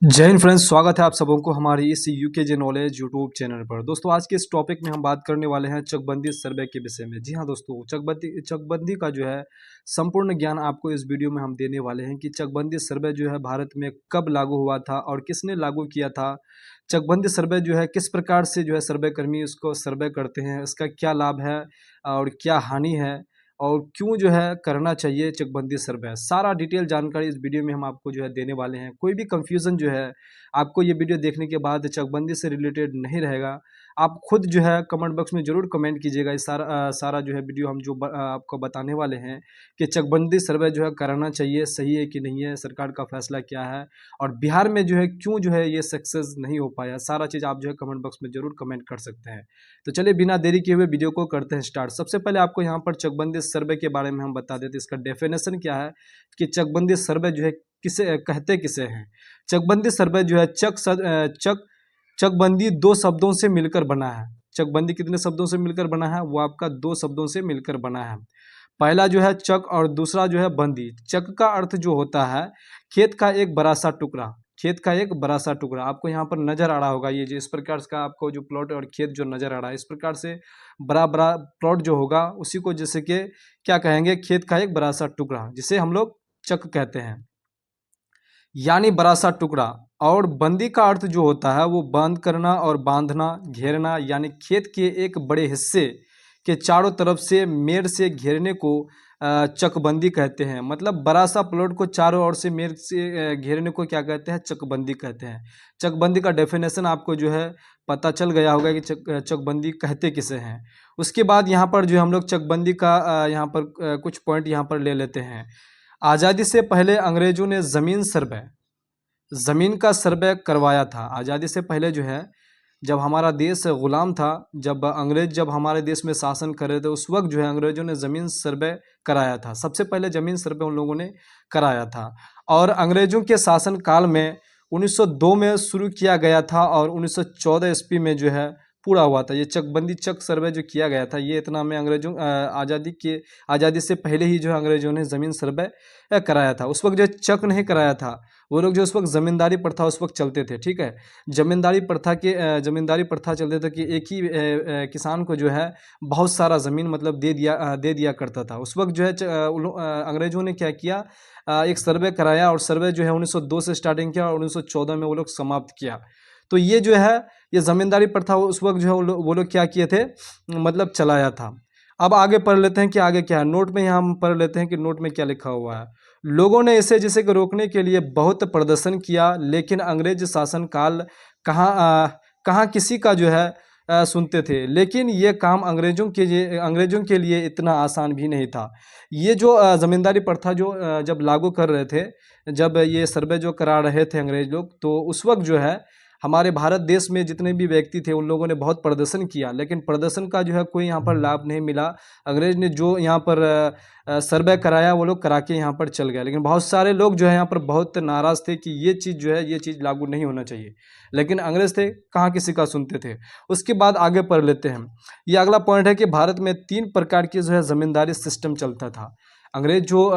जय हिंद फ्रेंड्स, स्वागत है आप सबों को हमारी इस यूकेजे नॉलेज यूट्यूब चैनल पर। दोस्तों, आज के इस टॉपिक में हम बात करने वाले हैं चकबंदी सर्वे के विषय में। जी हाँ दोस्तों, चकबंदी का जो है संपूर्ण ज्ञान आपको इस वीडियो में हम देने वाले हैं कि चकबंदी सर्वे जो है भारत में कब लागू हुआ था और किसने लागू किया था। चकबंदी सर्वे जो है किस प्रकार से जो है सर्वे कर्मी उसको सर्वे करते हैं, इसका क्या लाभ है और क्या हानि है और क्यों जो है करना चाहिए चकबंदी सर्वे। सारा डिटेल जानकारी इस वीडियो में हम आपको जो है देने वाले हैं। कोई भी कंफ्यूजन जो है आपको ये वीडियो देखने के बाद चकबंदी से रिलेटेड नहीं रहेगा। आप खुद जो है कमेंट बॉक्स में ज़रूर कमेंट कीजिएगा। इस सारा जो है वीडियो हम जो आपको बताने वाले हैं कि चकबंदी सर्वे जो है कराना चाहिए, सही है कि नहीं है, सरकार का फैसला क्या है और बिहार में जो है क्यों जो है ये सक्सेस नहीं हो पाया। सारा चीज़ आप जो है कमेंट बॉक्स में ज़रूर कमेंट कर सकते हैं। तो चलिए बिना देरी किए हुए वीडियो को करते हैं स्टार्ट। सबसे पहले आपको यहाँ पर चकबंदी सर्वे के बारे में हम बता देते हैं। इसका डेफिनेशन क्या है कि चकबंदी सर्वे जो है किसे कहते किसे हैं। चकबंदी सर्वे जो है चकबंदी दो शब्दों से मिलकर बना है। चकबंदी कितने शब्दों से मिलकर बना है? वो आपका दो शब्दों से मिलकर बना है। पहला जो है चक और दूसरा जो है बंदी। चक का अर्थ जो होता है खेत का एक बड़ा सा टुकड़ा। खेत का एक बड़ा सा टुकड़ा आपको यहाँ पर नजर आ रहा होगा। ये जो इस प्रकार का आपको जो प्लॉट और खेत जो नजर आ रहा है, इस प्रकार से बड़ा बड़ा प्लॉट जो होगा उसी को जैसे कि क्या कहेंगे, खेत का एक बड़ा सा टुकड़ा, जिसे हम लोग चक कहते हैं, यानी बड़ा सा टुकड़ा। और बंदी का अर्थ जो होता है वो बंद करना और बांधना, घेरना, यानी खेत के एक बड़े हिस्से के चारों तरफ से मेड़ से घेरने को चकबंदी कहते हैं। मतलब बड़ा सा प्लॉट को चारों ओर से मेड़ से घेरने को क्या कहते हैं? चकबंदी कहते हैं। चकबंदी का डेफिनेशन आपको जो है पता चल गया होगा कि चकबंदी कहते किसे हैं। उसके बाद यहाँ पर जो हम लोग चकबंदी का यहाँ पर कुछ पॉइंट यहाँ पर ले लेते हैं। आज़ादी से पहले अंग्रेजों ने ज़मीन का सर्वे करवाया था। आज़ादी से पहले जो है जब हमारा देश गुलाम था, जब अंग्रेज जब हमारे देश में शासन कर रहे थे, उस वक्त जो है अंग्रेजों ने ज़मीन सर्वे कराया था। सबसे पहले ज़मीन सर्वे उन लोगों ने कराया था और अंग्रेजों के शासन काल में 1902 में शुरू किया गया था और 1914 ईस्वी में जो है पूरा हुआ था। ये चकबंदी चक सर्वे जो किया गया था, ये इतना में अंग्रेजों आज़ादी से पहले ही जो है अंग्रेजों ने ज़मीन सर्वे कराया था। उस वक्त जो चक नहीं कराया था, वो लोग जो उस वक्त ज़मींदारी प्रथा उस वक्त चलते थे, ठीक है। ज़मींदारी प्रथा चलते थे कि एक ही किसान को जो है बहुत सारा ज़मीन मतलब दे दिया करता था। उस वक्त जो है अंग्रेजों ने क्या किया, एक सर्वे कराया और सर्वे जो है 1902 से स्टार्टिंग किया और 1914 में वो लोग समाप्त किया। तो ये जो है ये ज़मींदारी प्रथा उस वक्त जो है वो लोग क्या किए थे, मतलब चलाया था। अब आगे पढ़ लेते हैं कि आगे क्या है। नोट में यहाँ हम पढ़ लेते हैं कि नोट में क्या लिखा हुआ है। लोगों ने इसे जिसे को रोकने के लिए बहुत प्रदर्शन किया, लेकिन अंग्रेज शासनकाल कहाँ किसी का जो है सुनते थे। लेकिन ये काम अंग्रेजों के लिए इतना आसान भी नहीं था। ये जो ज़मींदारी प्रथा जो जब लागू कर रहे थे, जब ये सर्वे जो करा रहे थे अंग्रेज लोग, तो उस वक्त जो है हमारे भारत देश में जितने भी व्यक्ति थे उन लोगों ने बहुत प्रदर्शन किया, लेकिन प्रदर्शन का जो है कोई यहाँ पर लाभ नहीं मिला। अंग्रेज ने जो यहाँ पर सर्वे कराया वो लोग करा के यहाँ पर चल गए, लेकिन बहुत सारे लोग जो है यहाँ पर बहुत नाराज़ थे कि ये चीज़ जो है ये चीज़ लागू नहीं होना चाहिए। लेकिन अंग्रेज थे, कहाँ किसी का सुनते थे। उसके बाद आगे पढ़ लेते हैं। ये अगला पॉइंट है कि भारत में 3 प्रकार की जो है ज़मींदारी सिस्टम चलता था। अंग्रेज जो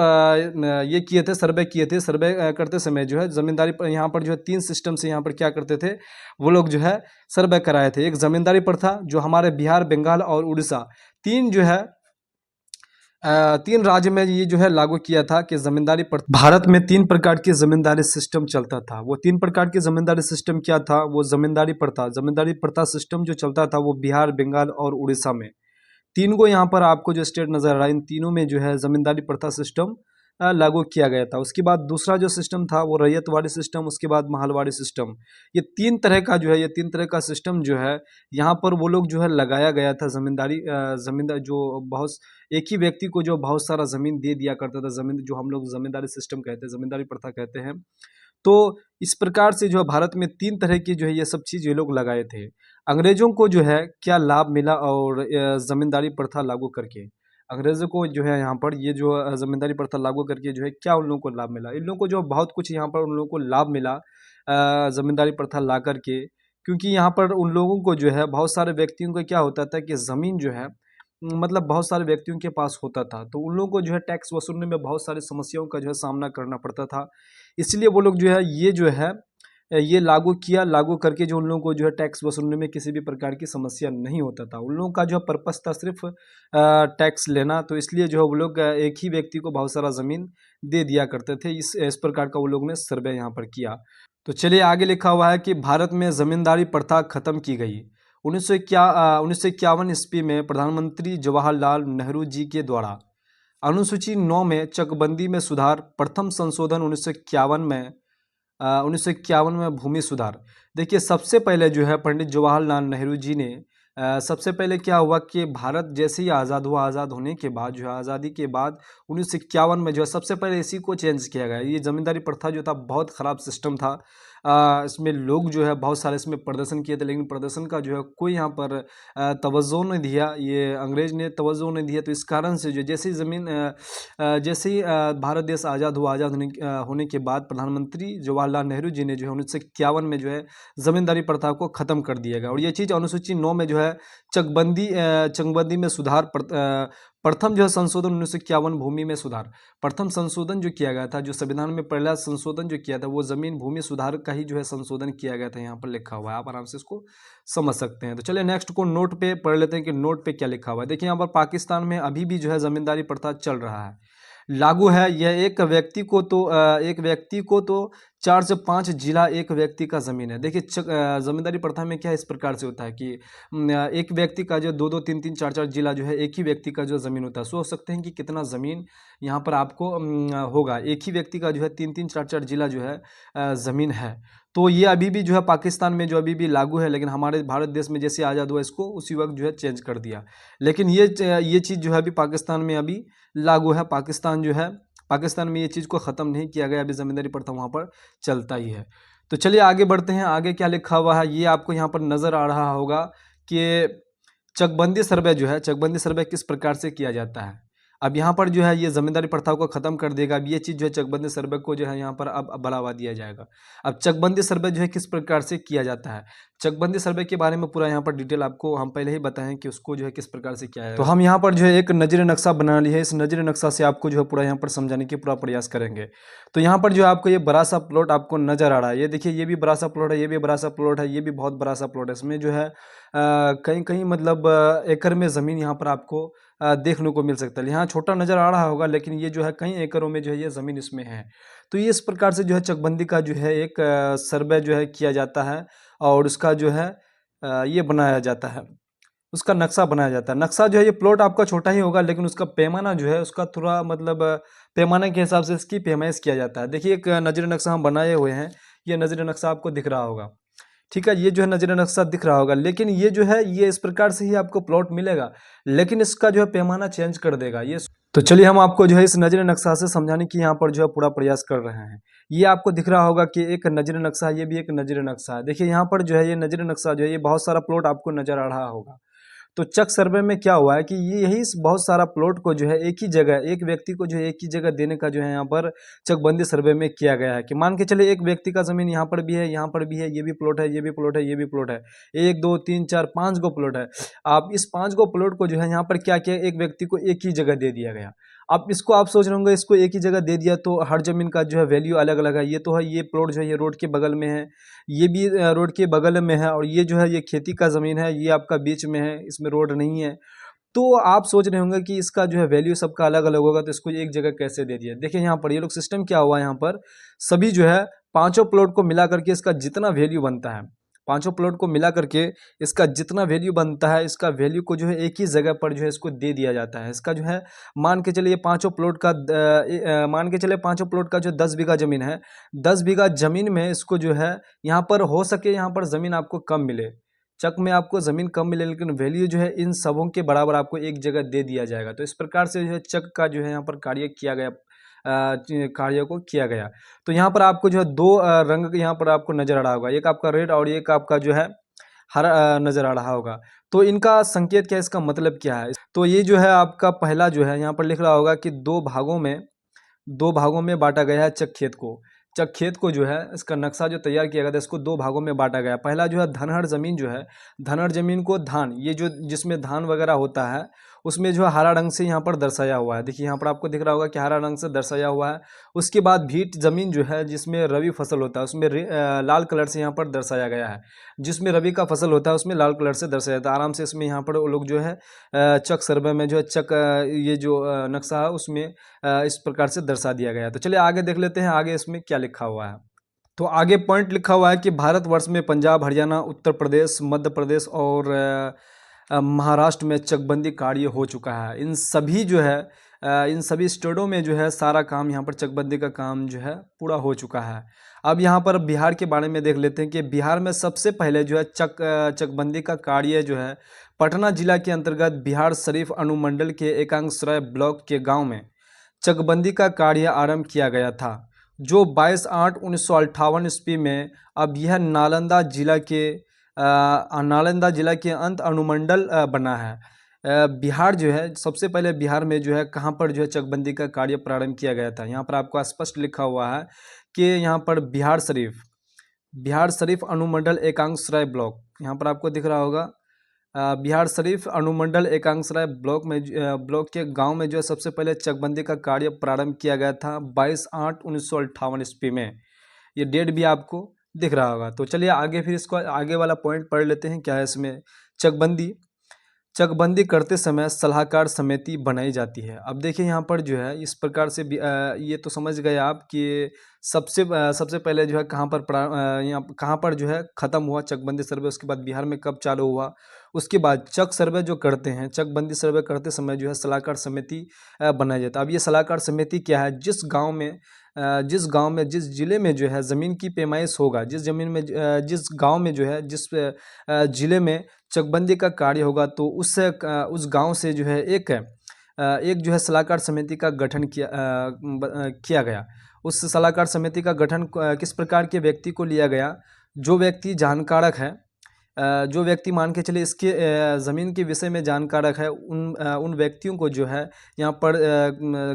ये किए थे, सर्वे किए थे, सर्वे करते समय जो है ज़मींदारी पर यहाँ पर जो है 3 सिस्टम से यहाँ पर क्या करते थे, वो लोग जो है सर्वे कराए थे। एक ज़मींदारी प्रथा जो हमारे बिहार, बंगाल और उड़ीसा 3 जो है 3 राज्य में ये जो है लागू किया था कि ज़मींदारी प्रथा। भारत में 3 प्रकार की ज़मींदारी सिस्टम चलता था। वो 3 प्रकार की ज़मींदारी सिस्टम क्या था? वो ज़मींदारी प्रथा सिस्टम जो चलता था वो बिहार, बंगाल और उड़ीसा में। 3 को यहाँ पर आपको जो स्टेट नज़र आ रहा है, इन तीनों में जो है ज़मींदारी प्रथा सिस्टम लागू किया गया था। उसके बाद दूसरा जो सिस्टम था वो रैयतवाड़ी सिस्टम, उसके बाद महलवाड़ी सिस्टम। ये 3 तरह का जो है, ये 3 तरह का सिस्टम जो है यहाँ पर वो लोग जो है लगाया गया था। ज़मींदार जो बहुत एक ही व्यक्ति को जो बहुत सारा ज़मीन दे दिया करता था, ज़मीन जो हम लोग ज़मींदारी सिस्टम कहते हैं, ज़मींदारी प्रथा कहते हैं। तो इस प्रकार से जो है भारत में 3 तरह की जो है ये सब चीज़ ये लोग लगाए थे। अंग्रेज़ों को जो है क्या लाभ मिला और ज़मींदारी प्रथा लागू करके अंग्रेज़ों को जो है यहाँ पर ये जो ज़मींदारी प्रथा लागू करके जो है क्या उन लोगों को लाभ मिला? इन लोगों को जो बहुत कुछ यहाँ पर उन लोगों को लाभ मिला ज़मींदारी प्रथा ला करके, क्योंकि यहाँ पर उन लोगों को जो है बहुत सारे व्यक्तियों को क्या होता था कि ज़मीन जो है मतलब बहुत सारे व्यक्तियों के पास होता था, तो उन लोगों को जो है टैक्स वसूलने में बहुत सारी समस्याओं का जो है सामना करना पड़ता था। इसलिए वो लोग जो है ये जो है ये लागू किया, लागू करके जो उन लोगों को जो है टैक्स वसूलने में किसी भी प्रकार की समस्या नहीं होता था। उन लोगों का जो पर्पस था सिर्फ टैक्स लेना, तो इसलिए जो है वो लोग एक ही व्यक्ति को बहुत सारा ज़मीन दे दिया करते थे। इस प्रकार का वो लोग ने सर्वे यहाँ पर किया। तो चलिए आगे लिखा हुआ है कि भारत में ज़मींदारी प्रथा खत्म की गई। 1951 ईस्वी में प्रधानमंत्री जवाहरलाल नेहरू जी के द्वारा अनुसूची 9 में चकबंदी में सुधार, प्रथम संशोधन 1951 में भूमि सुधार। देखिए सबसे पहले जो है पंडित जवाहरलाल नेहरू जी ने सबसे पहले क्या हुआ कि भारत जैसे ही आज़ाद हुआ, आज़ाद होने के बाद जो है आज़ादी के बाद 1951 में जो है सबसे पहले इसी को चेंज किया गया। ये ज़मींदारी प्रथा जो था बहुत ख़राब सिस्टम था। इसमें लोग जो है बहुत सारे इसमें प्रदर्शन किए थे, लेकिन प्रदर्शन का जो है कोई यहाँ पर तवज्जो नहीं दिया, ये अंग्रेज़ ने तवज्जो नहीं दिया। तो इस कारण से जो जैसे ही जैसे ही भारत देश आज़ाद हुआ, आज़ाद होने के बाद प्रधानमंत्री जवाहरलाल नेहरू जी ने जो है 1951 में जो है ज़मींदारी प्रथा को ख़त्म कर दिया गया। और ये चीज़ अनुसूची 9 में जो है चकबंदी में सुधार, प्रथम जो है संशोधन 1951 भूमि में सुधार, प्रथम संशोधन जो किया गया था, जो संविधान में पहला संशोधन जो किया था वो ज़मीन भूमि सुधार का ही जो है संशोधन किया गया था। यहाँ पर लिखा हुआ है, आप आराम से इसको समझ सकते हैं। तो चलिए नेक्स्ट को नोट पे पढ़ लेते हैं कि नोट पे क्या लिखा हुआ है। देखिए यहाँ पर पाकिस्तान में अभी भी जो है ज़मींदारी प्रथा चल रहा है, लागू है। यह एक व्यक्ति को तो 4 से 5 जिला एक व्यक्ति का ज़मीन है। देखिए ज़मींदारी प्रथा में क्या इस प्रकार से होता है कि एक व्यक्ति का जो 2-2, 3-3, 4-4 जिला जो है एक ही व्यक्ति का जो ज़मीन होता है। सोच सकते हैं कि कितना ज़मीन यहाँ पर आपको होगा। एक ही व्यक्ति का जो है 3-3, 4-4 जिला जो है ज़मीन है। तो ये अभी भी जो है पाकिस्तान में जो अभी भी लागू है, लेकिन हमारे भारत देश में जैसे आज़ाद हुआ इसको उसी वक्त जो है चेंज कर दिया। लेकिन ये चीज़ जो है अभी पाकिस्तान में अभी लागू है। पाकिस्तान में ये चीज़ को ख़त्म नहीं किया गया, अभी ज़मींदारी प्रथा वहाँ पर चलता ही है। तो चलिए आगे बढ़ते हैं। आगे क्या लिखा हुआ है ये आपको यहाँ पर नज़र आ रहा होगा कि चकबंदी सर्वे जो है, चकबंदी सर्वे किस प्रकार से किया जाता है। अब यहाँ पर जो है ये ज़मींदारी प्रथा को ख़त्म कर देगा। अब ये चीज़ जो है चकबंदी सर्वे को जो है यहाँ पर अब बढ़ावा दिया जाएगा। अब चकबंदी सर्वे जो है किस प्रकार से किया जाता है, चकबंदी सर्वे के बारे में पूरा यहाँ पर डिटेल आपको हम पहले ही बताएं कि उसको जो है किस प्रकार से किया जाएगा। तो हम यहाँ पर जो है एक नजर नक्शा बना ली है, इस नजर नक्शा से आपको जो है पूरा यहाँ पर समझाने की पूरा प्रयास करेंगे। तो यहाँ पर जो है आपको ये बड़ा सा प्लॉट आपको नजर आ रहा है, ये देखिए ये भी बड़ा सा प्लॉट है, ये भी बड़ा सा प्लॉट है, ये भी बहुत बड़ा सा प्लॉट है। इसमें जो है कहीं कहीं मतलब एकड़ में ज़मीन यहाँ पर आपको देखने को मिल सकता है। यहाँ छोटा नज़र आ रहा होगा, लेकिन ये जो है कई एकड़ों में जो है ये ज़मीन इसमें है। तो ये इस प्रकार से जो है चकबंदी का जो है एक सर्वे जो है किया जाता है, और उसका जो है ये बनाया जाता है, उसका नक्शा बनाया जाता है। नक्शा जो है ये प्लॉट आपका छोटा ही होगा, लेकिन उसका पैमाना जो है उसका थोड़ा मतलब पैमाने के हिसाब से इसकी पैमाइश किया जाता है। देखिए एक नजर नक्शा हम बनाए हुए हैं, ये नजर नक्शा आपको दिख रहा होगा, ठीक है, ये जो है नजर नक्शा दिख रहा होगा। लेकिन ये जो है ये इस प्रकार से ही आपको प्लॉट मिलेगा, लेकिन इसका जो है पैमाना चेंज कर देगा ये। तो चलिए हम आपको जो है इस नजर नक्शा से समझाने की यहाँ पर जो है पूरा प्रयास कर रहे हैं। ये आपको दिख रहा होगा कि एक नजर नक्शा है, ये भी एक नजर नक्शा है। देखिए यहाँ पर जो है ये नजर नक्शा जो है ये बहुत सारा प्लॉट आपको नजर आ रहा होगा। तो चक सर्वे में क्या हुआ है कि ये यही बहुत सारा प्लॉट को जो है एक ही जगह, एक व्यक्ति को जो है एक ही जगह देने का जो है यहाँ पर चकबंदी सर्वे में किया गया है। कि मान के चले एक व्यक्ति का ज़मीन यहाँ पर भी है, यहाँ पर भी है, ये भी प्लॉट है, ये भी प्लॉट है, ये भी प्लॉट है, 1 2 3 4 5 गो प्लॉट है। आप इस 5 गो प्लॉट को जो है यहाँ पर क्या किया, एक व्यक्ति को एक ही जगह दे दिया गया। अब इसको आप सोच रहे होंगे इसको एक ही जगह दे दिया तो हर ज़मीन का जो है वैल्यू अलग अलग है। ये तो है, ये प्लॉट जो है ये रोड के बगल में है, ये भी रोड के बगल में है, और ये जो है ये खेती का ज़मीन है, ये आपका बीच में है, इसमें रोड नहीं है। तो आप सोच रहे होंगे कि इसका जो है वैल्यू सबका अलग अलग होगा, तो इसको एक जगह कैसे दे दिया। देखिए यहाँ पर ये लोग सिस्टम क्या हुआ, यहाँ पर सभी जो है पाँचों प्लॉट को मिला करके इसका जितना वैल्यू बनता है, पांचों प्लॉट को मिला करके इसका जितना वैल्यू बनता है, इसका वैल्यू को जो है एक ही जगह पर जो है इसको दे दिया जाता है। इसका जो है मान के चलिए पांचों प्लॉट का मान के चले पांचों प्लॉट का जो 10 बीघा ज़मीन है, 10 बीघा ज़मीन में इसको जो है यहाँ पर हो सके यहाँ पर ज़मीन आपको कम मिले, चक में आपको ज़मीन कम मिले, लेकिन वैल्यू जो है इन सबों के बराबर आपको एक जगह दे दिया जाएगा। तो इस प्रकार से जो है चक का जो है यहाँ पर कार्य किया गया, कार्य को किया गया। तो यहाँ पर आपको जो है दो रंग यहाँ पर आपको नजर आ रहा होगा, एक आपका रेड और एक आपका जो है हरा नजर आ रहा होगा। तो इनका संकेत क्या है, इसका मतलब क्या है। तो ये जो है आपका पहला जो है यहाँ पर लिख रहा होगा कि दो भागों में बांटा गया है चक खेत को। चक खेत को जो है इसका नक्शा जो तैयार किया गया था इसको दो भागों में बांटा गया। पहला जो है धनहर ज़मीन जो है, धनहर ज़मीन को धान, ये जो जिसमें धान वगैरह होता है उसमें जो है हरा रंग से यहाँ पर दर्शाया हुआ है। देखिए यहाँ पर आपको दिख रहा होगा कि हरा रंग से दर्शाया हुआ है। उसके बाद भीट ज़मीन जो है जिसमें रबी फसल होता है उसमें लाल कलर से यहाँ पर दर्शाया गया है। जिसमें रबी का फसल होता है उसमें लाल कलर से दर्शाया जाता है। आराम से इसमें यहाँ पर वो लोग जो है चक सर्वे में जो है चक ये जो नक्शा है उसमें इस प्रकार से दर्शा दिया गया है। तो चलिए आगे देख लेते हैं आगे इसमें क्या लिखा हुआ है। तो आगे पॉइंट लिखा हुआ है कि भारतवर्ष में पंजाब, हरियाणा, उत्तर प्रदेश, मध्य प्रदेश और महाराष्ट्र में चकबंदी कार्य हो चुका है। इन सभी जो है इन सभी स्टेटों में जो है सारा काम यहाँ पर चकबंदी का काम जो है पूरा हो चुका है। अब यहाँ पर बिहार के बारे में देख लेते हैं कि बिहार में सबसे पहले जो है चकबंदी का कार्य जो है पटना जिला के अंतर्गत बिहार शरीफ अनुमंडल के एकांगसराय ब्लॉक के गाँव में चकबंदी का कार्य आरंभ किया गया था, जो 22/8/1958 ईस्वी में अब यह नालंदा जिला के अंत अनुमंडल बना है। बिहार जो है सबसे पहले बिहार में जो है कहाँ पर जो है चकबंदी का कार्य प्रारंभ किया गया था। यहाँ पर आपको स्पष्ट लिखा हुआ है कि यहाँ पर बिहार शरीफ अनुमंडल एकांगसराय ब्लॉक, यहाँ पर आपको दिख रहा होगा बिहार शरीफ अनुमंडल एकांगसराय ब्लॉक के गांव में जो है सबसे पहले चकबंदी का कार्य प्रारंभ किया गया था 22/8/1958 ईस्वी में। ये डेट भी आपको दिख रहा होगा। तो चलिए आगे फिर इसको आगे वाला पॉइंट पढ़ लेते हैं क्या है इसमें। चकबंदी करते समय सलाहकार समिति बनाई जाती है। अब देखिए यहाँ पर जो है इस प्रकार से ये तो समझ गए आप कि सबसे पहले जो है कहाँ पर जो है ख़त्म हुआ चकबंदी सर्वे, उसके बाद बिहार में कब चालू हुआ। उसके बाद चक सर्वे जो करते हैं, चकबंदी सर्वे करते समय जो है सलाहकार समिति बनाई जाती है। अब ये सलाहकार समिति क्या है, जिस गाँव में जिस जिले में जो है ज़मीन की पैमाइश होगा, जिस गाँव में जो है जिस जिले में चकबंदी का कार्य होगा, तो उस गांव से जो है एक जो है सलाहकार समिति का गठन किया गया। उस सलाहकार समिति का गठन किस प्रकार के व्यक्ति को लिया गया, जो व्यक्ति जानकारक है, जो व्यक्ति मान के चले इसके ज़मीन के विषय में जानकारक है, उन व्यक्तियों को जो है यहाँ पर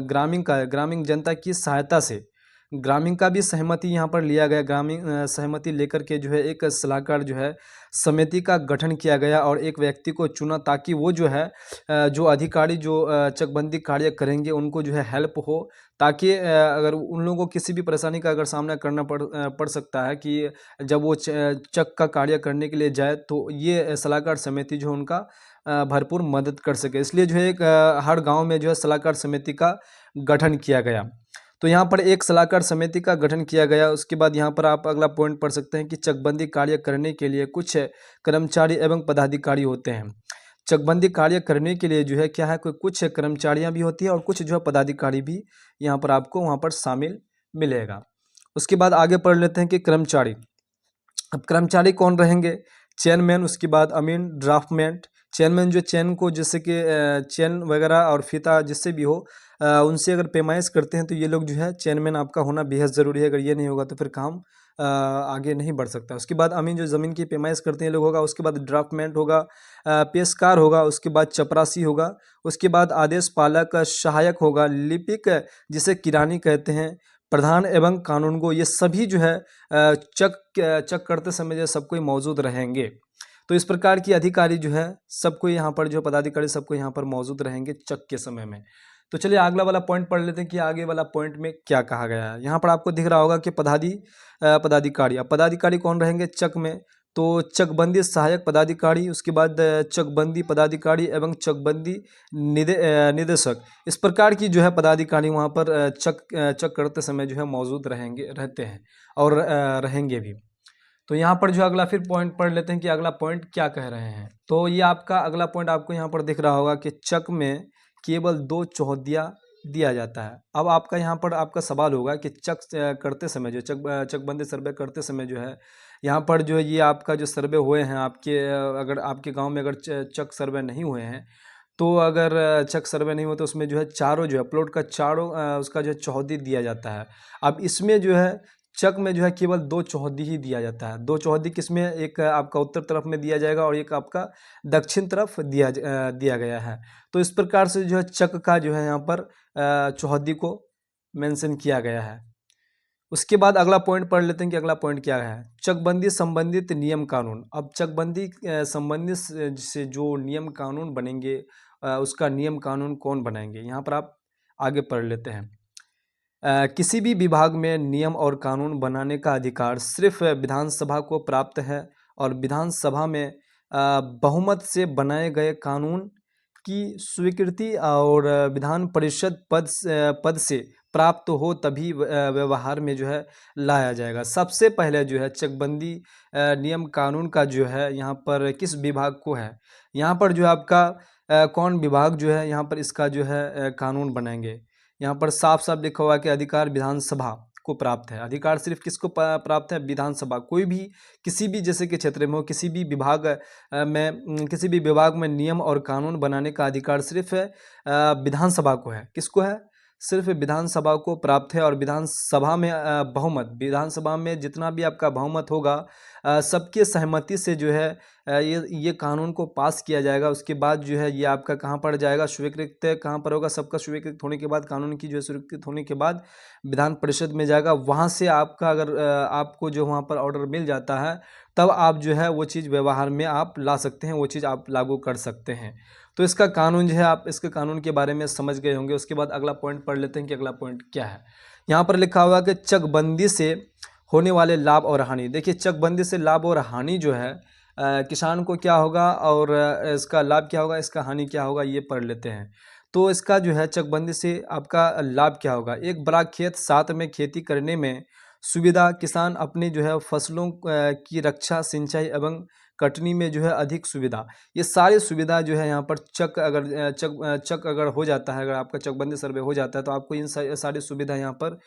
ग्रामीण जनता की सहायता से ग्रामीण का भी सहमति यहाँ पर लिया गया। ग्रामीण सहमति लेकर के जो है एक सलाहकार जो है समिति का गठन किया गया और एक व्यक्ति को चुना, ताकि वो जो है जो अधिकारी जो चकबंदी कार्य करेंगे उनको जो है हेल्प हो, ताकि अगर उन लोगों को किसी भी परेशानी का अगर सामना करना पड़ सकता है कि जब वो चक का कार्य करने के लिए जाए, तो ये सलाहकार समिति जो है उनका भरपूर मदद कर सके। इसलिए जो है हर गाँव में जो है सलाहकार समिति का गठन किया गया। तो यहाँ पर एक सलाहकार समिति का गठन किया गया। उसके बाद यहाँ पर आप अगला पॉइंट पढ़ सकते हैं कि चकबंदी कार्य करने के लिए कुछ कर्मचारी एवं पदाधिकारी होते हैं। चकबंदी कार्य करने के लिए जो है क्या है, कुछ कर्मचारियाँ भी होती है और कुछ जो है पदाधिकारी भी यहाँ पर आपको वहाँ पर शामिल मिलेगा। उसके बाद आगे पढ़ लेते हैं कि कर्मचारी। अब कर्मचारी कौन रहेंगे, चेयरमैन, उसके बाद अमीन, ड्राफ्टमैन। चेयरमैन जो चेन को जैसे कि चेन वगैरह और फीता जिससे भी हो उनसे अगर पैमाइश करते हैं, तो ये लोग जो है चेयरमैन आपका होना बेहद ज़रूरी है। अगर ये नहीं होगा तो फिर काम आगे नहीं बढ़ सकता। उसके बाद अमीन जो ज़मीन की पैमाइश करते हैं लोग होगा। उसके बाद ड्राफ्टमैन होगा, पेशकार होगा, उसके बाद चपरासी होगा, उसके बाद आदेश पालक सहायक होगा, लिपिक जिसे किरानी कहते हैं, प्रधान एवं कानूनगो। ये सभी जो है चक करते समय जो सब कोई मौजूद रहेंगे। तो इस प्रकार की अधिकारी जो है सबको यहाँ पर जो पदाधिकारी सबको यहाँ पर मौजूद रहेंगे चक के समय में। तो चलिए अगला वाला पॉइंट पढ़ लेते हैं कि आगे वाला पॉइंट में क्या कहा गया है। यहाँ पर आपको दिख रहा होगा कि पदाधिकारी। अब पदाधिकारी कौन रहेंगे चक में, तो चकबंदी सहायक पदाधिकारी, उसके बाद चकबंदी पदाधिकारी एवं चकबंदी निदेशक। इस प्रकार की जो है पदाधिकारी वहाँ पर चक करते समय जो है मौजूद रहते हैं और रहेंगे भी। तो यहाँ पर जो अगला फिर पॉइंट पढ़ लेते हैं कि अगला पॉइंट क्या कह रहे हैं। तो ये आपका अगला पॉइंट आपको यहाँ पर दिख रहा होगा कि चक में केवल 2 चौहदिया दिया जाता है। अब आपका यहाँ पर आपका सवाल होगा कि चक करते समय जो चकबंदी सर्वे करते समय जो है यहाँ पर जो है ये आपका जो सर्वे हुए हैं अगर आपके गांव में अगर चक सर्वे नहीं हुए हैं, तो अगर चक सर्वे नहीं हो तो उसमें जो है चारों जो है प्लॉट का चारों उसका जो है चौहदी दिया जाता है। अब इसमें जो है चक में जो है केवल 2 चौहदी ही दिया जाता है। 2 चौहदी किसमें, एक आपका उत्तर तरफ में दिया जाएगा और एक आपका दक्षिण तरफ दिया गया है। तो इस प्रकार से जो है चक का जो है यहाँ पर चौहदी को मेंशन किया गया है। उसके बाद अगला पॉइंट पढ़ लेते हैं कि अगला पॉइंट क्या है। चकबंदी संबंधित नियम कानून। अब चकबंदी संबंधित से जो नियम कानून बनेंगे उसका नियम कानून कौन बनाएंगे, यहाँ पर आप आगे पढ़ लेते हैं। किसी भी विभाग में नियम और कानून बनाने का अधिकार सिर्फ विधानसभा को प्राप्त है और विधानसभा में बहुमत से बनाए गए कानून की स्वीकृति और विधान परिषद पद से प्राप्त हो तभी व्यवहार में जो है लाया जाएगा। सबसे पहले जो है चकबंदी नियम कानून का जो है यहाँ पर किस विभाग को है, यहाँ पर जो है आपका कौन विभाग जो है यहाँ पर इसका जो है कानून बनाएंगे। यहाँ पर साफ साफ लिखा हुआ है कि अधिकार विधानसभा को प्राप्त है। अधिकार सिर्फ किसको प्राप्त है, विधानसभा। कोई भी किसी भी जैसे कि क्षेत्र में हो, किसी भी विभाग में नियम और कानून बनाने का अधिकार सिर्फ विधानसभा को है। किसको है, सिर्फ विधानसभा को प्राप्त है। और विधानसभा में बहुमत, विधानसभा में जितना भी आपका बहुमत होगा सबके सहमति से जो है ये कानून को पास किया जाएगा। उसके बाद जो है ये आपका कहाँ पड़ जाएगा, स्वीकृत कहाँ पर होगा, सबका स्वीकृत होने के बाद, कानून की जो है स्वीकृत होने के बाद विधान परिषद में जाएगा। वहाँ से आपका अगर आपको जो वहाँ पर ऑर्डर मिल जाता है तब आप जो है वो चीज़ व्यवहार में आप ला सकते हैं, वो चीज़ आप लागू कर सकते हैं। तो इसका कानून जो है आप इसके कानून के बारे में समझ गए होंगे। उसके बाद अगला पॉइंट पढ़ लेते हैं कि अगला पॉइंट क्या है। यहाँ पर लिखा हुआ कि चकबंदी से होने वाले लाभ और हानि। देखिए चकबंदी से लाभ और हानि जो है किसान को क्या होगा और इसका लाभ क्या होगा, इसका हानि क्या होगा, ये पढ़ लेते हैं। तो इसका जो है चकबंदी से आपका लाभ क्या होगा, एक बड़ा खेत साथ में खेती करने में सुविधा, किसान अपनी जो है फसलों की रक्षा, सिंचाई एवं कटनी में जो है अधिक सुविधा। ये सारी सुविधा जो है यहाँ पर चक अगर हो जाता है, अगर आपका चकबंदी सर्वे हो जाता है तो आपको इन सारी सुविधा यहाँ पर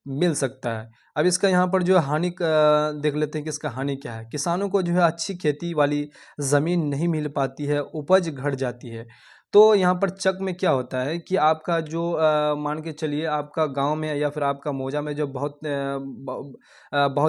मिल सकता है। अब इसका यहाँ पर जो हानि देख लेते हैं कि इसका हानि क्या है। किसानों को जो है अच्छी खेती वाली ज़मीन नहीं मिल पाती है, उपज घट जाती है। तो यहाँ पर चक में क्या होता है कि आपका जो मान के चलिए आपका गांव में या फिर आपका मौजा में जो बहुत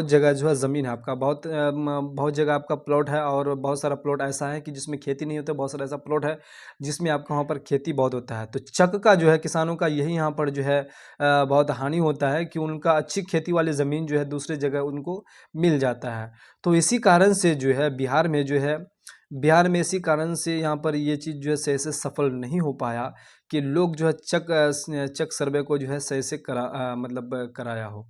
जगह जो है ज़मीन है आपका, बहुत जगह आपका प्लॉट है और बहुत सारा प्लॉट ऐसा है कि जिसमें खेती नहीं होता, बहुत सारा ऐसा प्लॉट है जिसमें आपका वहाँ पर खेती बहुत होता है। तो चक का जो है किसानों का यही यहाँ पर जो है बहुत हानि होता है कि उनका अच्छी खेती वाली ज़मीन जो है दूसरी जगह उनको मिल जाता है। तो इसी कारण से जो है बिहार में इसी कारण से यहाँ पर ये चीज़ जो है सही से सफल नहीं हो पाया कि लोग जो है चक सर्वे को जो है सही से कराया हो।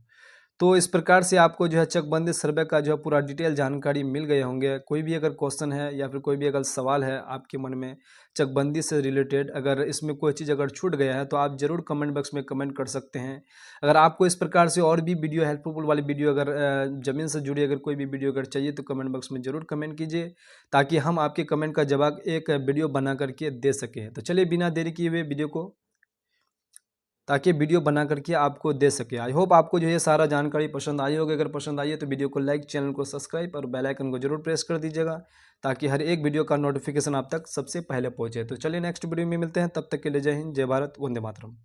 तो इस प्रकार से आपको जो है चकबंदी सर्वे का जो है पूरा डिटेल जानकारी मिल गए होंगे। कोई भी अगर क्वेश्चन है या फिर कोई भी अगर सवाल है आपके मन में चकबंदी से रिलेटेड, अगर इसमें कोई चीज़ अगर छूट गया है तो आप ज़रूर कमेंट बॉक्स में कमेंट कर सकते हैं। अगर आपको इस प्रकार से और भी वीडियो, हेल्पफुल वाली वीडियो, अगर ज़मीन से जुड़ी अगर कोई भी वीडियो अगर चाहिए तो कमेंट बॉक्स में ज़रूर कमेंट कीजिए ताकि हम आपके कमेंट का जवाब एक वीडियो बना करके दे सकें। तो चलिए बिना देरी किए हुए ताकि वीडियो बना करके आपको दे सके। आई होप आपको जो ये सारा जानकारी पसंद आई होगी। अगर पसंद आई है तो वीडियो को लाइक, चैनल को सब्सक्राइब और बेल आइकन को जरूर प्रेस कर दीजिएगा ताकि हर एक वीडियो का नोटिफिकेशन आप तक सबसे पहले पहुंचे। तो चलिए नेक्स्ट वीडियो में मिलते हैं, तब तक के लिए जय हिंद, जय भारत, वंदे मातरम।